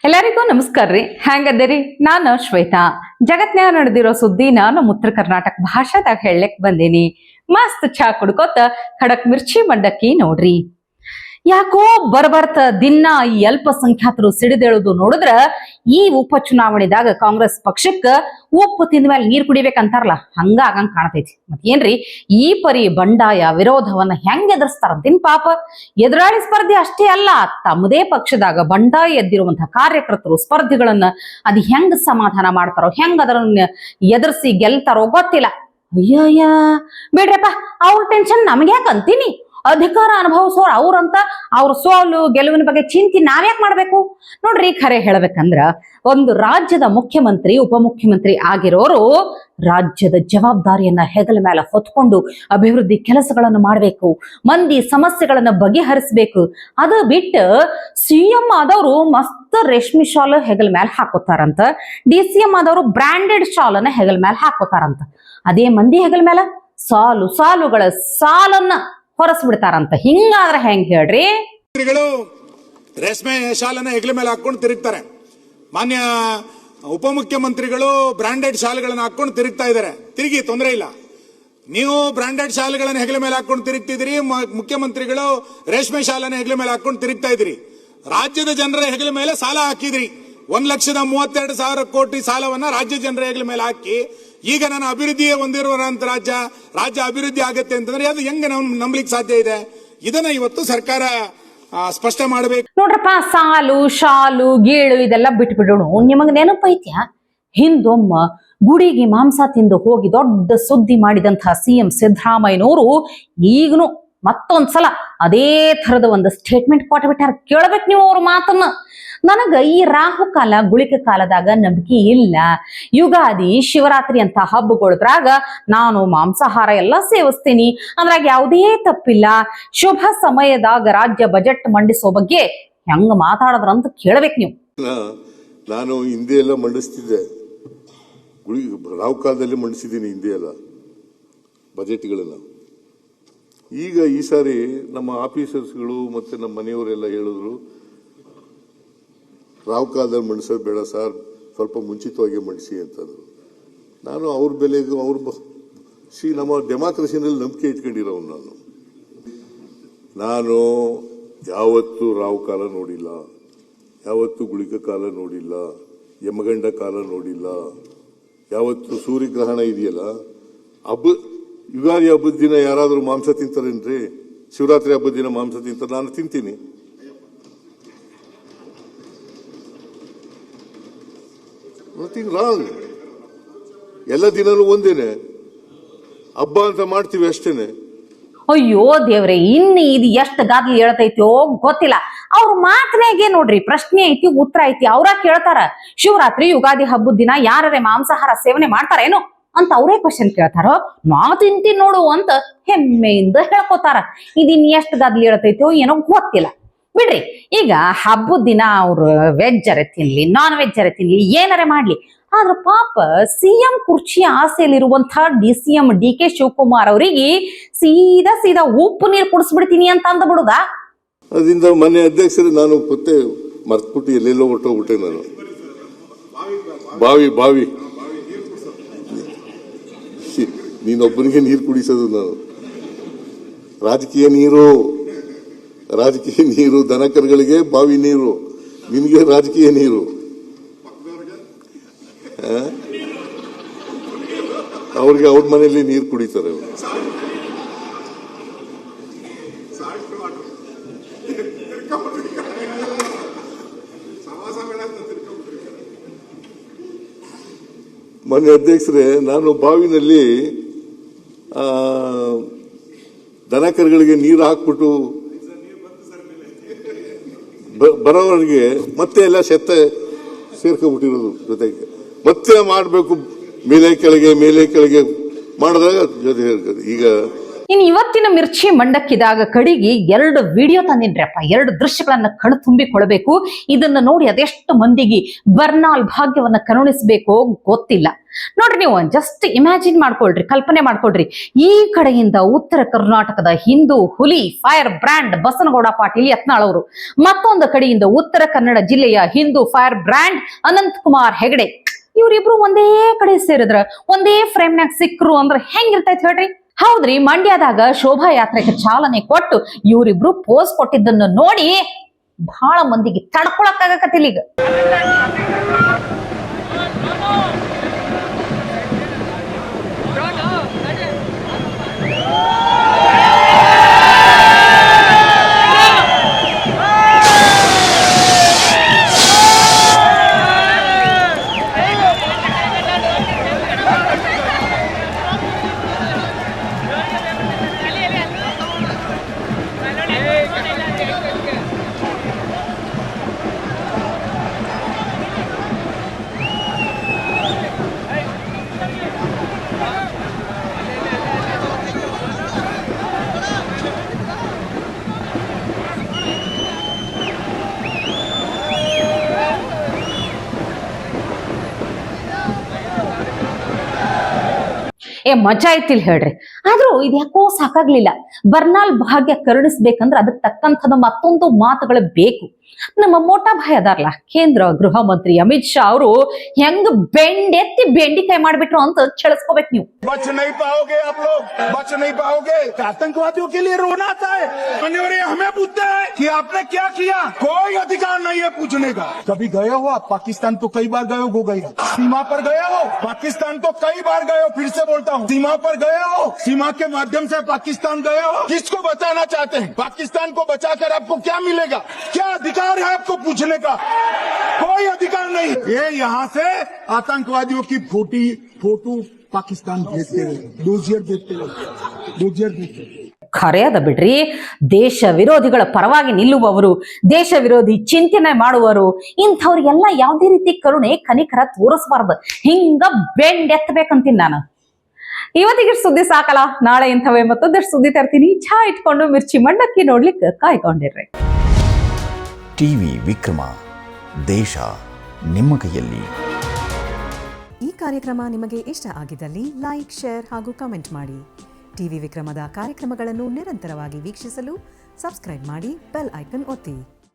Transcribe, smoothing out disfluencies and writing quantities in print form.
ಎಲ್ಲರಿಗೂ ನಮಸ್ಕಾರ ರೀ. ಹೆಂಗದಿರಿ? ನಾನು ಶ್ವೇತಾ. ಜಗತ್ನ್ಯಾಗ ನಡೆದಿರೋ ಸುದ್ದಿ ನಾನು ಉತ್ತರ ಕರ್ನಾಟಕ ಭಾಷಾದಾಗ ಹೇಳಕ್ ಬಂದೀನಿ. ಮಸ್ತ್ ಚಾ ಕುಡ್ಕೋತ ಖಡಕ್ ಮಿರ್ಚಿ ಮಂಡಕ್ಕಿ ನೋಡ್ರಿ. ಯಾಕೋ ಬರ್ಬರ್ತ ದಿನ ಈ ಅಲ್ಪಸಂಖ್ಯಾತರು ಸಿಡಿದೇಳುದು ನೋಡಿದ್ರ ಈ ಉಪಚುನಾವಣೆದಾಗ ಕಾಂಗ್ರೆಸ್ ಪಕ್ಷಕ್ಕ ಉಪ್ಪು ತಿಂದ ಮೇಲೆ ನೀರ್ ಕುಡಿಬೇಕಂತಾರಲ್ಲ ಹಂಗ ಆಗಂಗ್ ಕಾಣ್ತೈತಿ. ಮತ್ತೇನ್ರಿ ಈ ಪರಿ ಬಂಡಾಯ ವಿರೋಧವನ್ನ ಹೆಂಗ್ ಎದುರಿಸ್ತಾರಂತಿನ್ ಪಾಪ. ಎದುರಾಳಿ ಸ್ಪರ್ಧೆ ಅಷ್ಟೇ ಅಲ್ಲ, ತಮ್ಮದೇ ಪಕ್ಷದಾಗ ಬಂಡಾಯ ಎದ್ದಿರುವಂತಹ ಕಾರ್ಯಕರ್ತರು ಸ್ಪರ್ಧಿಗಳನ್ನ ಅದ್ ಹೆಂಗ್ ಸಮಾಧಾನ ಮಾಡ್ತಾರೋ, ಹೆಂಗ್ ಅದನ್ನ ಎದುರಿಸಿ ಗೆಲ್ತಾರೋ ಗೊತ್ತಿಲ್ಲ. ಅಯ್ಯಯ್ಯ ಬಿಡ್ರಪ್ಪ, ಅವ್ರ ಟೆನ್ಷನ್ ನಮ್ಗೆ ಯಾಕೆ ಅಂತೀನಿ. ಅಧಿಕಾರ ಅನುಭವಿಸೋರು ಅವ್ರಂತ ಅವ್ರ ಸೋಲು ಗೆಲುವಿನ ಬಗ್ಗೆ ಚಿಂತೆ ನಾವ್ಯಾಕೆ ಮಾಡ್ಬೇಕು? ನೋಡ್ರಿ, ಖರೆ ಹೇಳ್ಬೇಕಂದ್ರ ಒಂದು ರಾಜ್ಯದ ಮುಖ್ಯಮಂತ್ರಿ ಉಪಮುಖ್ಯಮಂತ್ರಿ ಆಗಿರೋರು ರಾಜ್ಯದ ಜವಾಬ್ದಾರಿಯನ್ನ ಹೆಗಲ ಮೇಲೆ ಹೊತ್ಕೊಂಡು ಅಭಿವೃದ್ಧಿ ಕೆಲಸಗಳನ್ನು ಮಾಡ್ಬೇಕು, ಮಂದಿ ಸಮಸ್ಯೆಗಳನ್ನ ಬಗೆಹರಿಸ್ಬೇಕು. ಅದು ಬಿಟ್ಟು ಸಿಎಂ ಆದವರು ಮಸ್ತ್ ರೇಷ್ಮೆ ಶಾಲ್ ಹೆಗಲ ಮೇಲೆ ಹಾಕೋತಾರಂತ, DCM ಆದವರು ಬ್ರಾಂಡೆಡ್ ಶಾಲನ್ನ ಹೆಗಲ ಮೇಲೆ ಹಾಕೋತಾರಂತ. ಅದೇ ಮಂದಿ ಹೆಗಲ ಮೇಲೆ ಸಾಲುಗಳ ಸಾಲನ್ನ ಹೊರಸ್ಬಿಡ್ತಾರಂತ. ಹಿಂಗಾದ್ರೆ ಹೆಂಗ್ ಹೇಳ್ರಿ? ರೇಷ್ಮೆ ಶಾಲನ್ನ ಹೆಗಲ ಮೇಲೆ ಹಾಕೊಂಡು ತಿರುಗ್ತಾರೆ. ಮಾನ್ಯ ಉಪಮುಖ್ಯಮಂತ್ರಿಗಳು ಬ್ರಾಂಡೆಡ್ ಶಾಲೆಗಳನ್ನ ಹಾಕೊಂಡು ತಿರುಗ್ತಾ ಇದ್ದಾರೆ. ತಿರುಗಿ, ತೊಂದರೆ ಇಲ್ಲ. ನೀವು ಬ್ರಾಂಡೆಡ್ ಶಾಲೆಗಳನ್ನ ಹೆಗಲ ಮೇಲೆ ಹಾಕೊಂಡು ತಿರುಗ್ತಿದ್ದೀರಿ, ಮುಖ್ಯಮಂತ್ರಿಗಳು ರೇಷ್ಮೆ ಶಾಲೆನ ಹೆಗಲ ಮೇಲೆ ಹಾಕೊಂಡು ತಿರುಗ್ತಾ ಇದ್ದೀರಿ. ರಾಜ್ಯದ ಜನರ ಹೆಗಲ ಮೇಲೆ ಸಾಲ ಹಾಕಿದ್ರಿ. 1,32,000 ಕೋಟಿ ಸಾಲವನ್ನ ರಾಜ್ಯ ಜನರ ಹೆಗಲ ಮೇಲೆ ಹಾಕಿ ಈಗ ನಾನು ಅಭಿವೃದ್ಧಿಯೇ ಹೊಂದಿರುವಂತ ರಾಜ್ಯ ಅಭಿವೃದ್ಧಿ ಆಗುತ್ತೆ ಅಂತಂದ್ರೆ ಅದು ಹೆಂಗೆ ನಾವು ನಂಬಲಿಕ್ಕೆ ಸಾಧ್ಯ ಇದೆ? ಇದನ್ನ ಇವತ್ತು ಸರ್ಕಾರ ಸ್ಪಷ್ಟ ಮಾಡಬೇಕು. ನೋಡ್ರಪ್ಪ, ಸಾಲು ಶಾಲು ಗೀಳು ಇದೆಲ್ಲ ಬಿಟ್ಬಿಡೋಣ. ನಿಮಗ್ ನೆನಪೈತ್ಯಾ? ಹಿಂದೊಮ್ಮ ಗುಡಿಗೆ ಮಾಂಸ ತಿಂದು ಹೋಗಿ ದೊಡ್ಡ ಸುದ್ದಿ ಮಾಡಿದಂತಹ CM ಸಿದ್ದರಾಮಯ್ಯನವರು ಈಗನು ಮತ್ತೊಂದ್ಸಲ ಅದೇ ತರದ ಒಂದು ಸ್ಟೇಟ್ಮೆಂಟ್ ಕೊಟ್ಬಿಟ್ಟಾರ. ಕೇಳ್ಬೇಕು ನೀವು ಅವ್ರ ಮಾತನ್ನ. ನನಗ ಈ ರಾಹುಕಾಲ ಗುಳಿಕ ಕಾಲದಾಗ ನಂಬಿಕೆ ಇಲ್ಲ. ಯುಗಾದಿ ಶಿವರಾತ್ರಿ ಅಂತ ಹಬ್ಬಗಳದ್ರಾಗ ನಾನು ಮಾಂಸಾಹಾರ ಎಲ್ಲ ಸೇವಿಸ್ತೀನಿ, ಅದ್ರಾಗ ಯಾವುದೇ ತಪ್ಪಿಲ್ಲ. ಶುಭ ಸಮಯದಾಗ ರಾಜ್ಯ ಬಜೆಟ್ ಮಂಡಿಸೋ ಬಗ್ಗೆ ಹೆಂಗ ಮಾತಾಡದ್ರಂತ ಕೇಳ್ಬೇಕು ನೀವು. ನಾನು ಹಿಂದೆ ಎಲ್ಲ ಮಂಡಿಸ್ತಿದ್ದೆ, ರಾಹುಕಾಲದಲ್ಲಿ ಮಂಡಿಸಿದ್ದೀನಿ ಹಿಂದೆ ಎಲ್ಲ ಬಜೆಟ್ಗಳನ್ನ. ಈಗ ಈ ಸಾರಿ ನಮ್ಮ ಆಫೀಸರ್ಸ್ಗಳು ಮತ್ತೆ ನಮ್ಮ ಮನೆಯವರೆಲ್ಲ ಹೇಳಿದ್ರು, ರಾಹುಕಾಲದಲ್ಲಿ ಮಂಡಿಸೋದು ಬೇಡ ಸರ್, ಸ್ವಲ್ಪ ಮುಂಚಿತವಾಗಿ ಮಂಡಿಸಿ ಅಂತಂದ್ರು. ನಾನು ಅವ್ರ ಬೆಲೆಗೂ ನಮ್ಮ ಡೆಮಾಕ್ರಸಿನಲ್ಲಿ ನಂಬಿಕೆ ಇಟ್ಕೊಂಡಿರೋನು. ನಾನು ಯಾವತ್ತೂ ರಾಹುಕಾಲ ನೋಡಿಲ್ಲ, ಯಾವತ್ತೂ ಗುಳಿಕ ಕಾಲ ನೋಡಿಲ್ಲ, ಯಮಗಂಡ ಕಾಲ ನೋಡಿಲ್ಲ. ಯಾವತ್ತು ಸೂರ್ಯಗ್ರಹಣ ಇದೆಯಲ್ಲ, ಯುಗಾದಿ ಹಬ್ಬದ ದಿನ ಯಾರಾದ್ರೂ ಮಾಂಸ ತಿಂತಾರೇನ್ರಿ? ಶಿವರಾತ್ರಿ ಹಬ್ಬದ ದಿನ ಮಾಂಸ ತಿಂತಾರೆ, ನಾನು ತಿಂತೀನಿ. Nothing wrong. ಎಲ್ಲ ದಿನನೂ ಒಂದೇನೆ, ಹಬ್ಬ ಅಂತ ಮಾಡ್ತೀವಿ ಅಷ್ಟೇನೆ. ಅಯ್ಯೋ ದೇವ್ರೆ, ಇನ್ನು ಇದು ಎಷ್ಟು ಗಾದ್ಲಿ ಹೇಳ್ತೈತೋ ಗೊತ್ತಿಲ್ಲ. ಅವ್ರ ಮಾತನಾಗೆ ನೋಡ್ರಿ, ಪ್ರಶ್ನೆ ಐತಿ, ಉತ್ತರ ಐತಿ. ಅವ್ರ ಕೇಳ್ತಾರ, ಶಿವರಾತ್ರಿ ಯುಗಾದಿ ಹಬ್ಬದ ದಿನ ಯಾರೇ ಮಾಂಸಾಹಾರ ಸೇವನೆ ಮಾಡ್ತಾರೇನು ಅಂತ ಅವರೇ ಕ್ವಶನ್ ಕೇಳ್ತಾರೋ. ನಾ ತಿಂತೀನಿ ನೋಡು ಅಂತ ಹೆಮ್ಮೆಯಿಂದ ಹೇಳ್ಕೊತಾರ. ಇದಿನ್ ಎಷ್ಟು ಗಾದ್ಲಿ ಹೇಳ್ತೈತೋ ಏನೋ ಗೊತ್ತಿಲ್ಲ. ಬಿಡ್ರಿ, ಈಗ ಹಬ್ಬದ ದಿನ ಅವ್ರು ವೆಜ್ ಅರೆ ತಿನ್ಲಿ, ನಾನ್ ವೆಜ್ ಅರೆ ತಿನ್ಲಿ, ಏನಾರೆ ಮಾಡ್ಲಿ, ಆದ್ರ ಪಾಪ CM ಕುರ್ಚಿ ಆಸೆಯಲ್ಲಿರುವಂತಹ DCM DK ಶಿವಕುಮಾರ್ ಅವರಿಗೆ ಸೀದಾ ಉಪ್ಪು ನೀರು ಕುಡಿಸ್ಬಿಡ್ತೀನಿ ಅಂತ ಅಂದ್ಬಿಡುದ. ಅದರಿಂದ ಮನೆ ಅಧ್ಯಕ್ಷರು ನಾನು ಮತ್ತೆ ಮರ್ತ್ಬಿಟ್ಟು ಎಲ್ಲೆಲ್ಲೋ ಹೊಟ್ಟೋಗ್ಬಿಟ್ಟೆ. ನಾನು ಬಾವಿ ನೀನೊಬ್ಬನಿಗೆ ನೀರು ಕುಡಿಸೋದು ನಾನು. ರಾಜಕೀಯ ನೀರು ದನಕರುಗಳಿಗೆ ಬಾವಿ ನೀರು, ನಿನಗೆ ರಾಜಕೀಯ ನೀರು. ಅವ್ರಿಗೆ ಅವ್ರ ಮನೆಯಲ್ಲಿ ನೀರು ಕುಡಿತಾರೆ. ಮನೆ ಅಧ್ಯಕ್ಷರೇ, ನಾನು ಬಾವಿನಲ್ಲಿ ದನಕರುಗಳಿಗೆ ನೀರು ಹಾಕ್ಬಿಟ್ಟು ಬರೋವರೆಗೆ ಮತ್ತೆ ಎಲ್ಲ ಸೆತ್ತ ಸೇರ್ಕೊಂಡ್ಬಿಟ್ಟಿರೋದು ಜೊತೆಗೆ ಮತ್ತೆ ಮಾಡಬೇಕು. ಮೇಲೆ ಕೆಳಗೆ ಮಾಡಿದಾಗ ಜೊತೆ ಈಗ ಇನ್ನು ಇವತ್ತಿನ ಮಿರ್ಚಿ ಮಂಡಕ್ಕಿದಾಗ ಕಡಿಗೆ 2 ವಿಡಿಯೋ ತಂದಿನ್ರಿಪ್ಪ, 2 ದೃಶ್ಯಗಳನ್ನ ಕಣ್ ತುಂಬಿಕೊಳ್ಬೇಕು. ಇದನ್ನ ನೋಡಿ ಅದೆಷ್ಟು ಮಂದಿಗೆ ಬರ್ನಾಲ್ ಭಾಗ್ಯವನ್ನ ಕರುಣಿಸಬೇಕೋ ಗೊತ್ತಿಲ್ಲ. ನೋಡ್ರಿ, ನೀವು ಜಸ್ಟ್ ಇಮ್ಯಾಜಿನ್ ಮಾಡ್ಕೊಳ್ರಿ, ಕಲ್ಪನೆ ಮಾಡ್ಕೊಳ್ರಿ. ಈ ಕಡೆಯಿಂದ ಉತ್ತರ ಕರ್ನಾಟಕದ ಹಿಂದೂ ಹುಲಿ ಫೈರ್ ಬ್ರ್ಯಾಂಡ್ ಬಸನಗೌಡ ಪಾಟೀಲ್ ಯತ್ನಾಳ್ ಅವರು, ಮತ್ತೊಂದು ಕಡೆಯಿಂದ ಉತ್ತರ ಕನ್ನಡ ಜಿಲ್ಲೆಯ ಹಿಂದೂ ಫೈರ್ ಬ್ರ್ಯಾಂಡ್ ಅನಂತ್ ಕುಮಾರ್ ಹೆಗಡೆ, ಇವ್ರಿಬ್ರು ಒಂದೇ ಕಡೆ ಸೇರಿದ್ರ, ಒಂದೇ ಫ್ರೇಮ್ನಾಗ ಸಿಕ್ಕರು ಅಂದ್ರೆ ಹೆಂಗಿರ್ತೈತಿ ಹೇಳ್ರಿ? ಹೌದ್ರಿ, ಮಂಡ್ಯದಾಗ ಶೋಭಾ ಯಾತ್ರೆಗೆ ಚಾಲನೆ ಕೊಟ್ಟು ಇವರಿಬ್ರು ಪೋಸ್ ಕೊಟ್ಟಿದ್ದನ್ನು ನೋಡಿ ಬಹಳ ಮಂದಿಗೆ ತಡ್ಕೊಳಕ್ಕಾಗಕತ್ತಿಲ್ಲ ಈಗ. ಮಜಾ ಐತಿಲ್ ಹೇಳ್ರಿ. ಆದ್ರೂ ಇದ್ಯಾಕೋ ಸಾಕಾಗ್ಲಿಲ್ಲ. ಬರ್ನಾಲ್ ಭಾಗ್ಯ ಕರುಣಿಸ್ಬೇಕಂದ್ರ ಅದಕ್ಕೆ ತಕ್ಕಂಥದ ಮತ್ತೊಂದು ಮಾತುಗಳು ಬೇಕು. ನಮ್ಮ ಮೋಟಾ ಭಾಯ್ ಅದಾರ್ಲ, ಕೇಂದ್ರ ಗೃಹ ಮಂತ್ರಿ ಅಮಿತ್ ಶಾ ಅವರು ಹೆಂಗ್ ಬೆಂಡೆತ್ತಿ ಬೆಂಡಿಕಾಯಿ ಮಾಡ್ಬಿಟ್ರು ಅಂತ ಕೇಳಿಸ್ಕೋಬೇಕು ನೀವು. बच नहीं पाओगे आप लोग, बच नहीं पाओगे। आतंकवादियों के लिए रोना आता है, हमें पूछते हैं कि आपने क्या किया। कोई अधिकार नहीं है पूछने का। कभी गए हो आप पाकिस्तान? तो कई बार गए हो गए, सीमा पर गए हो पाकिस्तान, तो कई बार गए हो। फिर से बोलता हूँ, सीमा पर गए हो, सीमा के माध्यम से पाकिस्तान गए हो। किसको बचाना चाहते हैं? पाकिस्तान को बचाकर आपको क्या मिलेगा? क्या अधिकार है आपको पूछने का? कोई अधिकार नहीं। ये यहाँ से आतंकवादियों की फोटो पाकिस्तान भेजते रहे, डोजियर देते रहे। ಖರೆ ಅದ ಬಿಡ್ರಿ, ದೇಶ ವಿರೋಧಿಗಳ ಪರವಾಗಿ ನಿಲ್ಲುವವರು, ದೇಶ ವಿರೋಧಿ ಚಿಂತನೆ ಮಾಡುವರು, ಇಂಥವ್ರಿಗೆಲ್ಲ ಯಾವುದೇ ರೀತಿ ಕರುಣೆ ಕನಿಕರ ತೋರಿಸಬಾರ್ದು. ಹಿಂಗ ಬೆಂಡೆತ್ತಬೇಕಂತೀನಿ ನಾನು. ಇವತ್ತಿಗೆ ಸುದ್ದಿ ಸಾಕಲ್ಲ, ನಾಳೆ ಇಂಥವೇ ಮತ್ತೊಂದಷ್ಟು ಸುದ್ದಿ ತರ್ತೀನಿ. ಚಹಾ ಇಟ್ಕೊಂಡು ಮಿರ್ಚಿ ಮಂಡಕ್ಕಿ ನೋಡ್ಲಿಕ್ಕೆ ಕಾಯ್ಕೊಂಡಿರ್ರಿ. ಟಿವಿ ವಿಕ್ರಮ, ದೇಶ ನಿಮ್ಮ ಕೈಯಲ್ಲಿ. ಈ ಕಾರ್ಯಕ್ರಮ ನಿಮಗೆ ಇಷ್ಟ ಆಗಿದ್ದಲ್ಲಿ ಲೈಕ್, ಶೇರ್ ಹಾಗೂ ಕಮೆಂಟ್ ಮಾಡಿ. ಟಿವಿ ವಿಕ್ರಮದ ಕಾರ್ಯಕ್ರಮಗಳನ್ನು ನಿರಂತರವಾಗಿ ವೀಕ್ಷಿಸಲು ಸಬ್ಸ್ಕ್ರೈಬ್ ಮಾಡಿ, ಬೆಲ್ ಐಕನ್ ಒತ್ತಿ.